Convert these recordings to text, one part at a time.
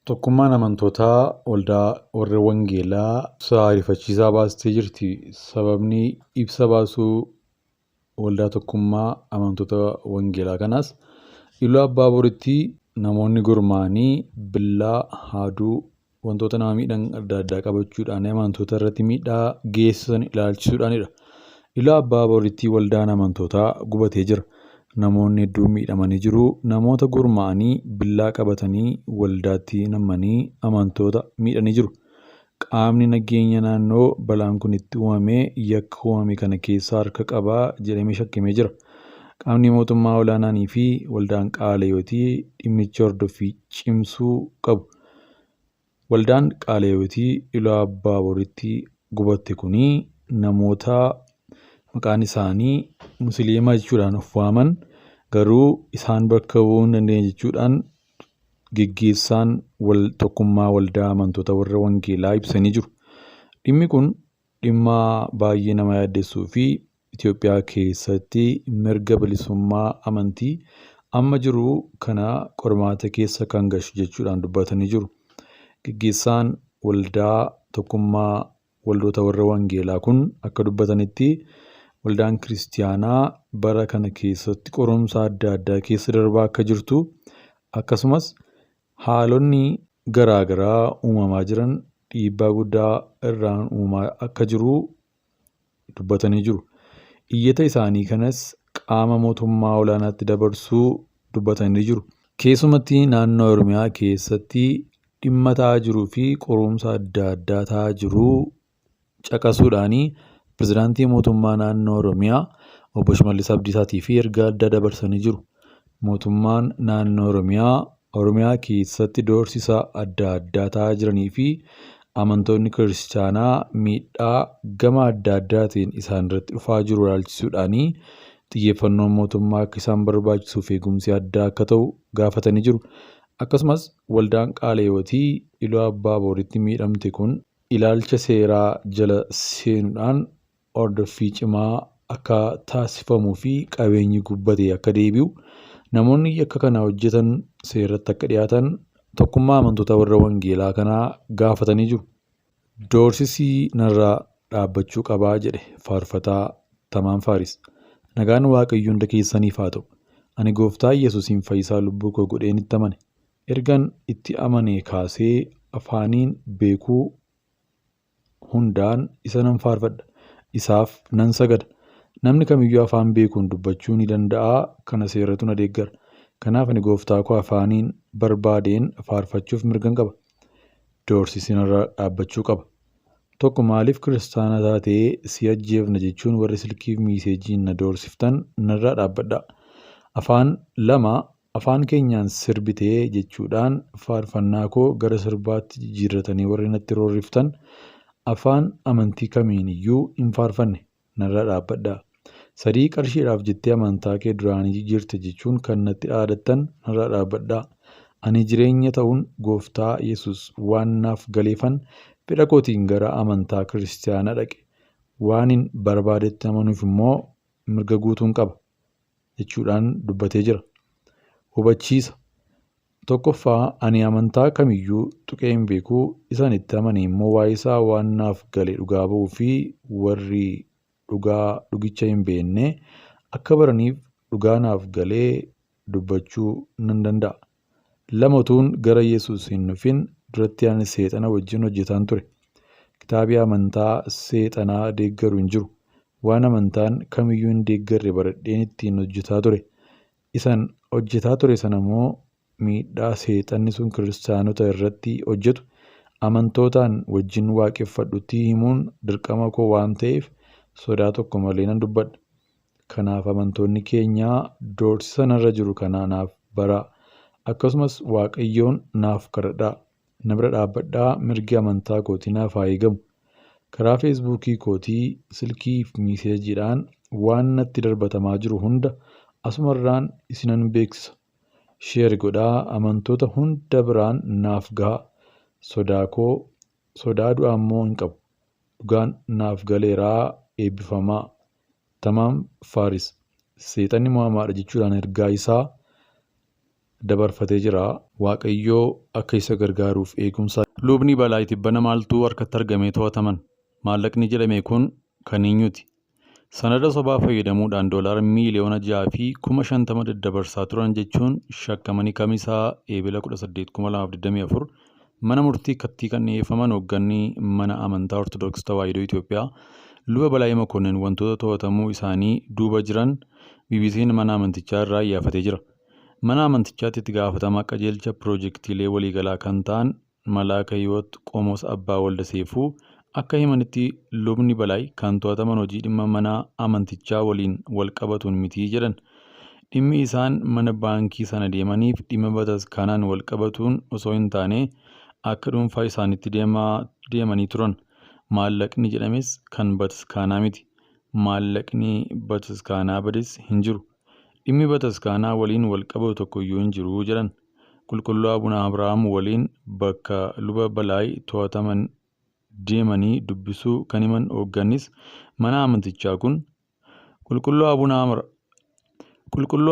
Tokkummaan amantootaa waldaa warra Wangeelaa ibsa ariifachiisaa baastee jirti. Sababni ibsa baasuu waldaa tokkummaa amantoota Wangeelaa kanaas Iluu Abbaa Boritti namoonni gurmaa'anii billaa, haaduu, wantoota nama miidhan adda addaa qabachuudhaan amantoota irratti miidhaa geessisan ilaalchisuudhaanidha. Iluu Abbaa Boritti waldaan amantootaa gubatee jira. Namoonni hedduun miidhamanii jiru. Namoota gurmaa'anii billaa qabatanii waldaatti nammanii amantoota miidhanii jiru. Qaamni nageenya naannoo balaan kun itti uumamee yakka uumame kana keessaa harka qabaa jedhamee shakkamee jira. Qaamni mootummaa olaanaanii fi waldaan Qaalayyootii dhimmicha hordoffii cimsuu qabu. Waldaan Qaalayyootii Iluu Abbaa Boritti gubatte kuni namoota maqaan isaanii musliimaa jechuudhaan of waaman garuu isaan bakka bu'uu hin dandeenye jechuudhaan geggeessaan tokkummaa waldaa amantoota warra Wangeelaa ibsanii jiru. Dhimmi kun dhimma baay'ee nama yaaddessuu fi Itoophiyaa keessatti mirga bilisummaa amantii amma jiru kana qormaata keessa kan gashu jechuudhaan dubbatanii jiru. Geggeessaan waldaa tokkummaa waldoota warra Wangeelaa kun akka dubbatanitti waldaan kiristaanaa bara kana keessatti qorumsa adda addaa keessa darbaa akka jirtu akkasumas haalonni garaagaraa uumamaa jiran dhiibbaa guddaa irraan uumaa akka jiru dubbatanii jiru. Iyyata isaanii kanas qaama mootummaa olaanaatti dabarsuu dubbatanii jiru. Keessumatti naannoo Oromiyaa keessatti dhimma ta'aa jiruu fi qorumsa adda addaa ta'aa jiru caqasuudhaanii pirezidaantii mootummaa naannoo Oromiyaa obbo Shimallis Abdiisaatii fi ergaa addaa dabarsanii jiru. Mootummaan naannoo Oromiyaa keessatti doorsisa adda addaa ta'aa jiranii fi amantoonni kiristaanaa miidhaa gama adda addaatiin isaan irratti dhufaa jiru ilaalchisuudhaanii xiyyeeffannoon mootummaa akka isaan barbaachisuuf eegumsi addaa akka ta'u gaafatanii jiru. Akkasumas waldaan Qaalayyootii Iluu Abbaa Boritti miidhamte kun ilaalcha seeraa jala seenuudhaan hordoffii cimaa akka taasifamuu fi qabeenyi gubbatee akka deebi'u namoonni yakka kana hojjetan seeratti akka dhiyaatan tokkummaa amantoota warra Wangeelaa kanaa gaafatanii jiru. Doorsisi narraa dhaabbachuu qabaa jedhe faarfataa Tamaan Faaris. Nagaan Waaqayyo hunda keessaniif haa ta'u. Ani gooftaa Yesuusiin fayyisaa lubbuu koo godheen itti amane. Ergan itti amane kaasee afaaniin beekuu hundaan isa nan faarfadha. Isaaf nan sagada. Namni kamiyyuu afaan beekuun dubbachuu ni danda'a. Kana seeratu na deeggara. Kanaaf ani gooftaa koo afaaniin barbaadeen faarfachuuf mirgan qaba. Doorsisi narraa dhaabbachuu qaba. Tokko maaliif kiristaana taatee si ajjeefna jechuun warri silkiif miiseejiin na doorsiftan narraa dhaabbadha. Afaan keenyaan sirbitee jechuudhaan faarfannaa koo gara sirbaatti jijjiirratanii warri natti roorriftan afaan amantii kamiin iyyuu hin faarfanne narraa dhaabbadha. 3 qarshiidhaaf jettee amantaa kee duraanii jijjiirte jechuun kan natti dhaadattan narraa dhaabbadha. Ani jireenya ta'uun gooftaa Yesuus waan naaf galeefan fedha kootiin gara amantaa kiristaanaa dhaqe. Waanin barbaadetti amanuuf immoo mirga guutuun qaba jechuudhaan dubbatee jira. Hubachiisa. Tokkoffaa ani amantaa kamiyyuu tuqee hin beeku. Isaan itti amane immoo waa'ee isaa waan naaf gale dhugaa ba'uu fi warri dhugicha hin beekne akka baraniif dhugaa naaf galee dubbachuu nan danda'a. 2 utuun gara Yesuus hin dhufin duratti ani seexana wajjin hojjetaan ture. Kitaabii amantaa seexanaa deeggaru hin jiru. Waan amantaan kamiyyuu hin deeggarre baradheen ittiin hojjetaa ture. Isan hojjetaa ture sana immoo miidhaa seexanni sun kiristaanota irratti hojjetu amantootaan wajjin waaqeffadhutti himuun dirqama koo waan ta'eef sodaa tokko malee nan dubbadha. Kanaaf amantoonni keenyaa doorsisa narra jiru kana naaf baraa. Akkasumas Waaqayyoon naaf kadhadhaa. Na bira dhaabbadhaa. Mirgi amantaa kootii naaf haa eegamu. Karaa feesbuukii kootii silkii fi miiseejiidhaan waan natti darbatamaa jiru hunda asumarraan isinan beeksisa. Sheer godhaa. Amantoota hunda biraan naaf gahaa. Sodaa du'aa immoo hin qabu. Dhugaan naaf galeeraa eebbifamaa. Tamaan Faaris. Seexanni mo'amaadha jechuudhaan ergaa isaa dabarfatee jira. Waaqayyoo akka isa gargaaruuf eegumsa. Lubni Balaa Tibbana maaltu harkatti argamee to'ataman? Maallaqni jedhame kun kan eenyuti? Sanada sobaa fayyadamuudhaan doolaara miiliyoona 6,50,000 daddabarsaa turan jechuun shakkamanii kamisaa eebila 18,2024 mana murtii kattii kan dhiyeeffaman hoogganni mana amantaa Ortodoksii Tawaahidoo Itoophiyaa luba Balaa Makonnin wantoota to'atamuu isaanii duuba jiran BBC'n mana amantichaa irraa iyyafatee jira. Mana amantichaatti itti gaafatamaa qajeelcha piroojeektiilee waliigalaa kan ta'an Malaaka Hiwoot Qomoos Abbaa Walda Seefuu akka himanitti lubni Balaa kan to'ataman hojii dhimma mana amantichaa waliin wal qabatuun miti jedhan. Dhimmi isaan mana baankii sana deemaniif dhimma bataskaanaan wal qabatuun osoo hin taane akka dhuunfaa isaaniitti deemanii turan. Maallaqni jedhames kan bataskaanaa miti. Maallaqni bataskaanaa bades hin jiru. Dhimmi bataskaanaa waliin wal qabatu tokkoyyuu hin jiru jedhan. Qulqulluu Abuna Abrahaam waliin bakka luba Balaa to'ataman deemanii dubbisuu kan himan hooggannis mana amantichaa kun Qulqulluu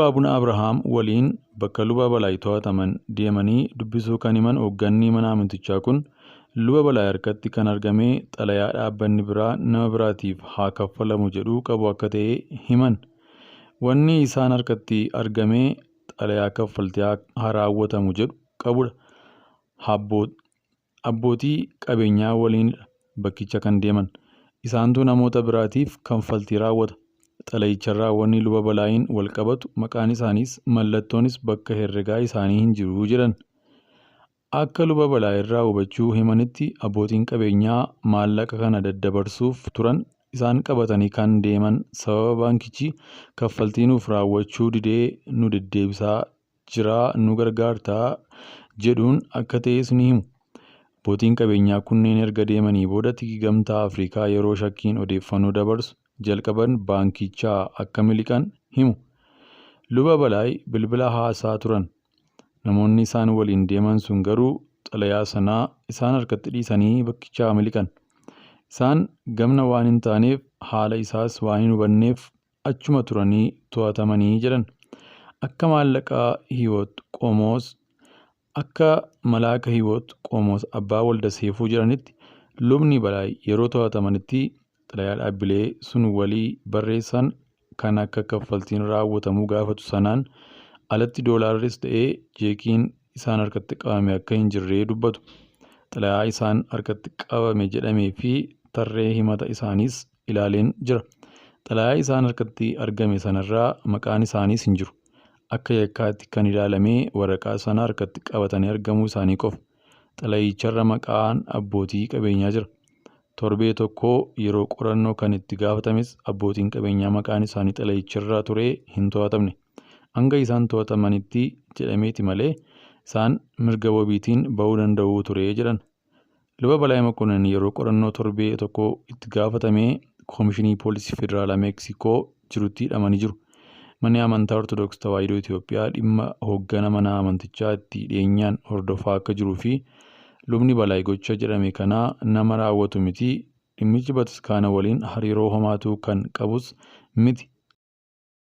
Abuna Abrahaam waliin bakka luba Balaa to'ataman deemanii dubbisuu kan himan hoogganni mana amantichaa kun luba Balaa harkatti kan argame xalayaa dhaabbanni biraa nama biraatiif haa kaffalamu jedhu qabu akka ta'e himan. Wanni isaan harkatti argame xalayaa kaffaltii haa raawwatamu jedhu qabudha. Abbootii qabeenyaa waliin bakkicha kan deeman. Isaantu namoota biraatiif kaffaltii raawwata. Xalayicharraa wanni luba Balaa'iin wal qabatu maqaan isaaniis mallattoonis bakka herregaa isaanii hin jiru jedhan. Akka luba Balaa irraa hubachuu himanitti abbootiin qabeenyaa maallaqa kana daddabarsuuf turan isaan qabatanii kan deeman sababa baankichi kaffaltii nuuf raawwachuu didee nu deddeebisaa jira nu gargaartaa jedhuun akka ta'es ni himu. Abbootiin qabeenyaa kunneen erga deemanii booda Gamtaa Afrikaa yeroo shakkiin odeeffannoo dabarsu jalqaban baankichaa akka miliqan himu. Luba Balaa bilbila haasaa turan. Namoonni isaan waliin deeman sun garuu xalayaa sanaa isaan harkatti dhiisanii bakkichaa miliqan. Isaan gamna waan hin taaneef haala isaas waan hin hubanneef achuma turanii to'atamanii jedhan. Akka Malaaka Hiwoot Qomoos Abbaa Walda Seefuu jedhanitti lubni Balaa yeroo to'atamanitti xalayaa dhaabbilee sun walii barreessan kan akka kaffaltiin raawwatamuu gaafatu sanaan alatti doolaarris ta'ee jeekiin isaan harkatti qabame akka hin jirre dubbatu. Xalayaa isaan harkatti qabame jedhamee fi tarree himata isaaniis ilaaleen jira. Xalayaa isaan harkatti argame sanarraa maqaan isaaniis hin jiru. Akka yakkaatti kan ilaalamee waraqaa sana harkatti qabatanii argamuu isaanii qofa. Xalayicharra maqaan abbootii qabeenyaa jira. Torbee tokko yeroo qorannoo kan itti gaafatames abbootiin qabeenyaa maqaan isaanii xalayicharra ture hin to'atamne. Hanga isaan to'atamanitti jedhameeti malee isaan mirga wabiitiin bahuu danda'u ture jedhan. Luba Balaa Makonnin yeroo qorannoo torbee tokko itti gaafatamee Koomishinii Poolisii Federaalaa Meeksikoo jirutti hidhamanii jiru. Manni amantaa Ortodoksii Tawaahidoo Itoophiyaa dhimma hooggana mana amantichaa itti dhiyeenyaan hordofaa akka jiruu fi lubni Balaa gocha jedhame kanaa nama raawwatu miti. Dhimmichi bataskaana waliin hariiroo homaatu kan qabus miti.